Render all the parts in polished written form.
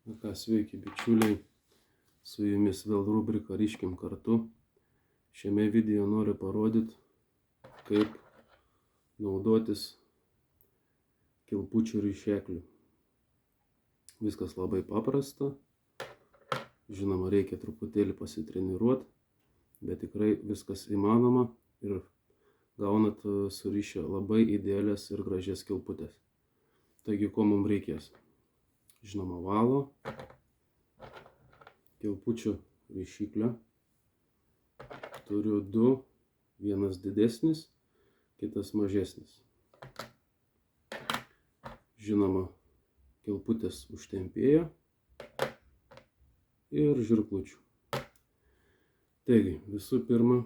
Na ką, sveiki bičiuliai, su jumis vėl rubrika Ryškim kartu. Šiame video noriu parodyti, kaip naudotis kilpučių ryšekliu. Viskas labai paprasta, žinoma, reikia truputėlį pasitreniruoti, bet tikrai viskas įmanoma ir gaunat surišę labai idealias ir gražias kilputės. Taigi, ko mums reikės? Žinoma, valo, kilpučių ryšiklio. Turiu du, vienas didesnis, kitas mažesnis. Žinoma, kilputės užtempėjo ir žirklučių. Taigi, visų pirma,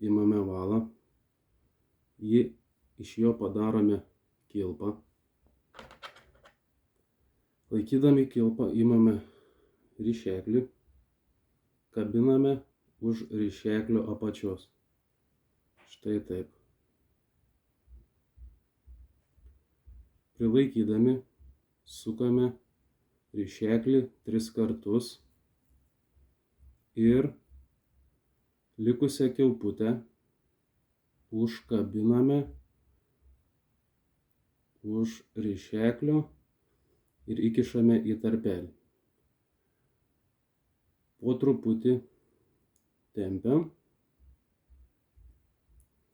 imame valą, iš jo padarome kilpą. Laikydami kilpą imame ryšeklį, kabiname už ryšeklio apačios. Štai taip. Prilaikydami sukame ryšeklį 3 kartus ir likusią kilputę užkabiname už ryšeklio ir įkišame į tarpelį. Po truputį tempiam,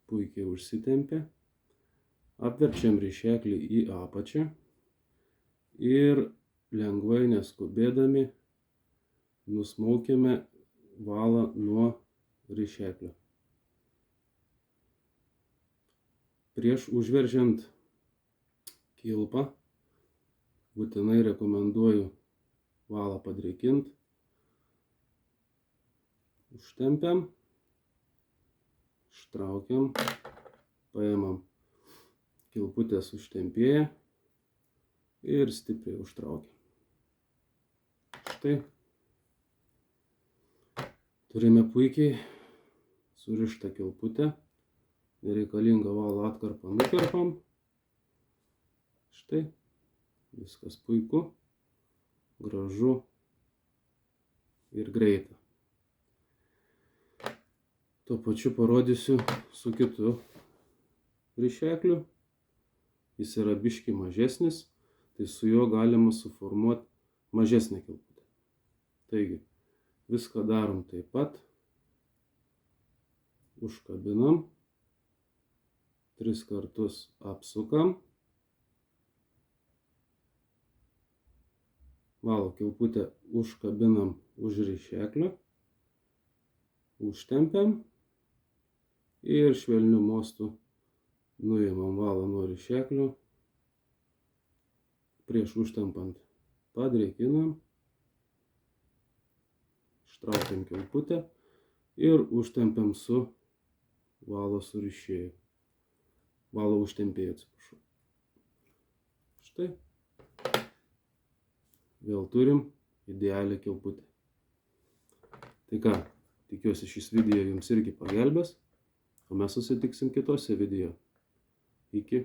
puikiai užsitempia, apverčiam ryšeklį į apačią ir lengvai neskubėdami nusmaukiame valą nuo ryšeklio. Prieš užveržiant kilpą būtinai rekomenduoju valą padrėkinti. Užtempiam, ištraukiam, paimam kilputės užtempėję ir stipriai užtraukiam. Štai. Turime puikiai surištą kilputę. Nereikalingą valo atkarpą nukerpam. Štai. Viskas puiku, gražu ir greita. Tuo pačiu parodysiu su kitu ryšekliu. Jis yra biškį mažesnis, tai su juo galima suformuoti mažesnę kilputę. Taigi, viską darom taip pat. Užkabinam, 3 kartus apsukam. Valo kilputę užkabinam už ryšeklio, užtempiam ir švelniu mostu nuimam valą nuo ryšeklio. Prieš užtempant padrėkinam, ištraukiam kilputę ir užtempiam su valo surišėju. Valo užtempėju, atsiprašau. Štai. Vėl turim idealią kilputę. Tai ką, tikiuosi šis video jums irgi pagelbės, o mes susitiksim kitose video. Iki.